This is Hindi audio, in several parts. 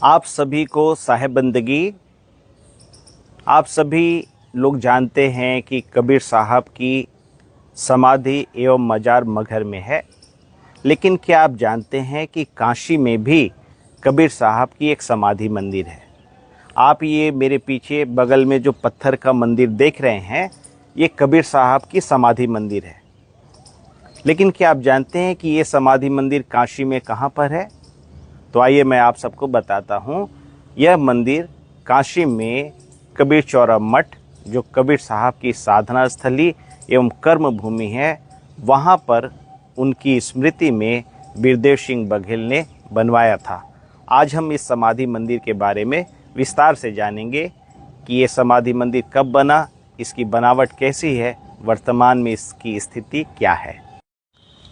आप सभी को साहेबंदगी। आप सभी लोग जानते हैं कि कबीर साहब की समाधि एवं मज़ार मगहर में है, लेकिन क्या आप जानते हैं कि काशी में भी कबीर साहब की एक समाधि मंदिर है। आप ये मेरे पीछे बगल में जो पत्थर का मंदिर देख रहे हैं, ये कबीर साहब की समाधि मंदिर है। लेकिन क्या आप जानते हैं कि ये समाधि मंदिर काशी में कहाँ पर है? तो आइए मैं आप सबको बताता हूँ। यह मंदिर काशी में कबीर चौरा मठ, जो कबीर साहब की साधना स्थली एवं कर्म भूमि है, वहाँ पर उनकी स्मृति में बिरदेव सिंह बघेल ने बनवाया था। आज हम इस समाधि मंदिर के बारे में विस्तार से जानेंगे कि ये समाधि मंदिर कब बना, इसकी बनावट कैसी है, वर्तमान में इसकी स्थिति क्या है।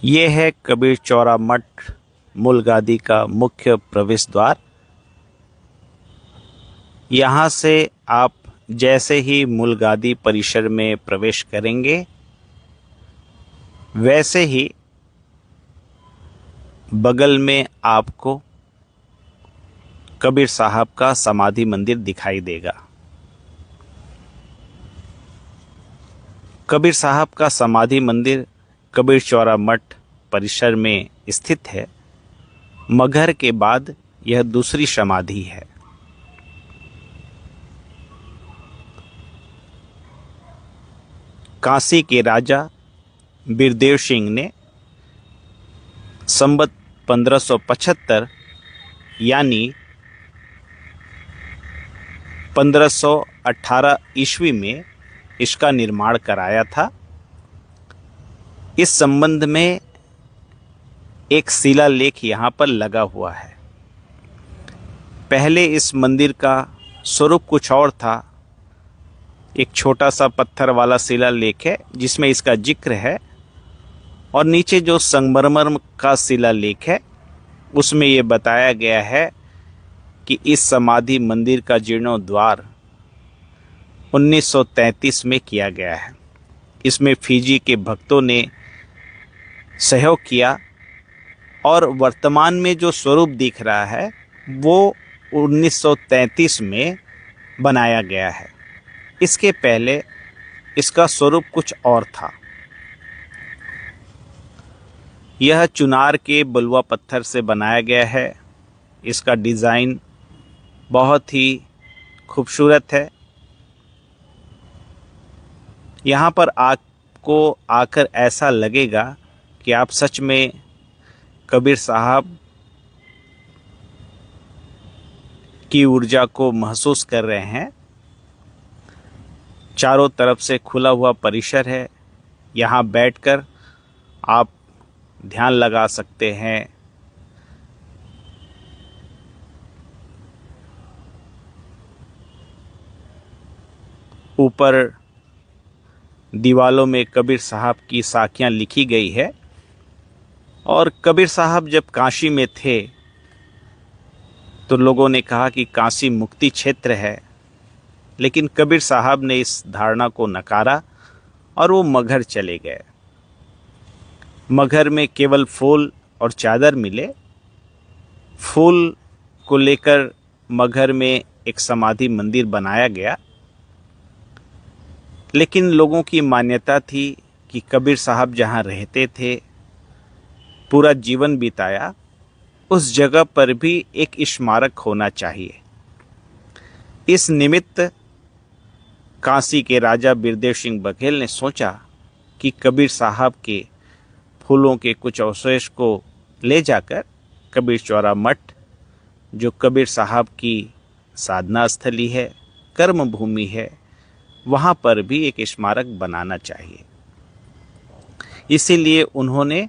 ये है कबीर चौरा मठ मूलगादी का मुख्य प्रवेश द्वार। यहाँ से आप जैसे ही मूलगादी परिसर में प्रवेश करेंगे, वैसे ही बगल में आपको कबीर साहब का समाधि मंदिर दिखाई देगा। कबीर साहब का समाधि मंदिर कबीर चौरा मठ परिसर में स्थित है। मगहर के बाद यह दूसरी समाधि है। काशी के राजा बिरदेव सिंह ने संवत 1575 यानी 1518 ईस्वी में इसका निर्माण कराया था। इस संबंध में एक शिलालेख यहाँ पर लगा हुआ है। पहले इस मंदिर का स्वरूप कुछ और था। एक छोटा सा पत्थर वाला शिलालेख है जिसमें इसका जिक्र है, और नीचे जो संगमरमर का शिलालेख है उसमें ये बताया गया है कि इस समाधि मंदिर का जीर्णोद्धार 1933 में किया गया है। इसमें फिजी के भक्तों ने सहयोग किया, और वर्तमान में जो स्वरूप दिख रहा है वो 1933 में बनाया गया है। इसके पहले इसका स्वरूप कुछ और था। यह चुनार के बलुआ पत्थर से बनाया गया है। इसका डिज़ाइन बहुत ही खूबसूरत है। यहाँ पर आपको आकर ऐसा लगेगा कि आप सच में कबीर साहब की ऊर्जा को महसूस कर रहे हैं। चारों तरफ से खुला हुआ परिसर है। यहाँ बैठकर आप ध्यान लगा सकते हैं। ऊपर दीवालों में कबीर साहब की साखियाँ लिखी गई है। और कबीर साहब जब काशी में थे तो लोगों ने कहा कि काशी मुक्ति क्षेत्र है, लेकिन कबीर साहब ने इस धारणा को नकारा और वो मगहर चले गए। मगहर में केवल फूल और चादर मिले। फूल को लेकर मगहर में एक समाधि मंदिर बनाया गया, लेकिन लोगों की मान्यता थी कि कबीर साहब जहाँ रहते थे, पूरा जीवन बिताया, उस जगह पर भी एक स्मारक होना चाहिए। इस निमित्त काशी के राजा बिरदेव सिंह बघेल ने सोचा कि कबीर साहब के फूलों के कुछ अवशेष को ले जाकर कबीर चौरा मठ, जो कबीर साहब की साधना स्थली है, कर्म भूमि है, वहाँ पर भी एक स्मारक बनाना चाहिए। इसीलिए उन्होंने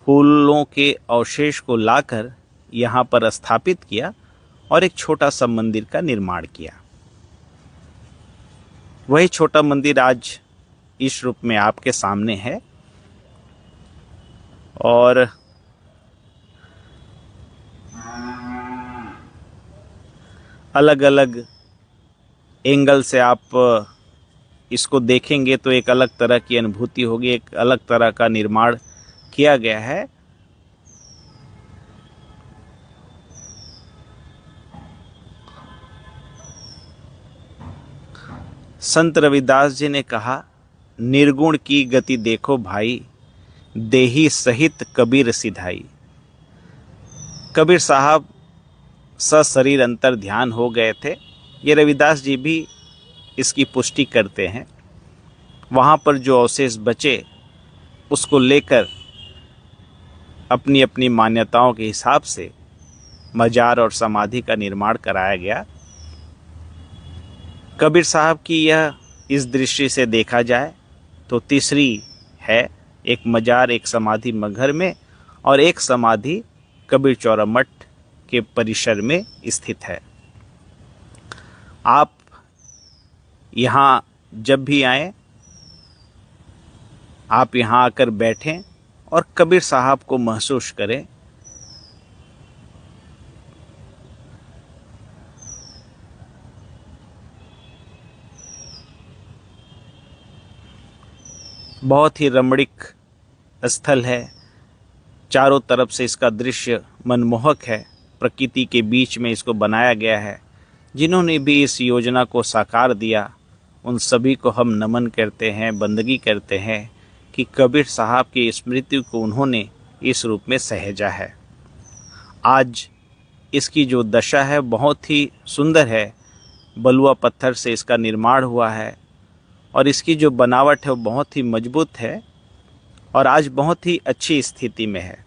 फूलों के अवशेष को लाकर यहाँ पर स्थापित किया और एक छोटा सा मंदिर का निर्माण किया। वही छोटा मंदिर आज इस रूप में आपके सामने है। और अलग अलग एंगल से आप इसको देखेंगे तो एक अलग तरह की अनुभूति होगी। एक अलग तरह का निर्माण किया गया है। संत रविदास जी ने कहा, निर्गुण की गति देखो भाई, देही सहित कबीर सिधाई। कबीर साहब सशरीर अंतर ध्यान हो गए थे। ये रविदास जी भी इसकी पुष्टि करते हैं। वहाँ पर जो अवशेष बचे उसको लेकर अपनी अपनी मान्यताओं के हिसाब से मजार और समाधि का निर्माण कराया गया। कबीर साहब की यह इस दृष्टि से देखा जाए तो तीसरी है, एक मजार एक समाधि मगहर में और एक समाधि कबीर चौरा मठ के परिसर में स्थित है। आप यहाँ जब भी आएं, आप यहाँ आकर बैठें और कबीर साहब को महसूस करें। बहुत ही रमणीक स्थल है। चारों तरफ से इसका दृश्य मनमोहक है। प्रकृति के बीच में इसको बनाया गया है। जिन्होंने भी इस योजना को साकार दिया उन सभी को हम नमन करते हैं, बंदगी करते हैं कि कबीर साहब की स्मृति को उन्होंने इस रूप में सहेजा है। आज इसकी जो दशा है बहुत ही सुंदर है। बलुआ पत्थर से इसका निर्माण हुआ है और इसकी जो बनावट है वो बहुत ही मजबूत है और आज बहुत ही अच्छी स्थिति में है।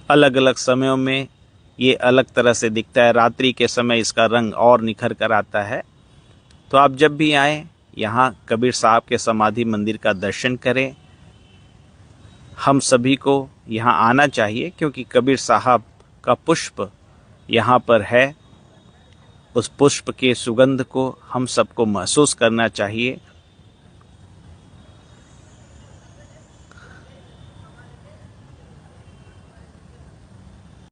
अलग अलग समयों में ये अलग तरह से दिखता है। रात्रि के समय इसका रंग और निखर कर आता है। तो आप जब भी आएँ यहाँ कबीर साहब के समाधि मंदिर का दर्शन करें। हम सभी को यहाँ आना चाहिए क्योंकि कबीर साहब का पुष्प यहाँ पर है। उस पुष्प के सुगंध को हम सबको महसूस करना चाहिए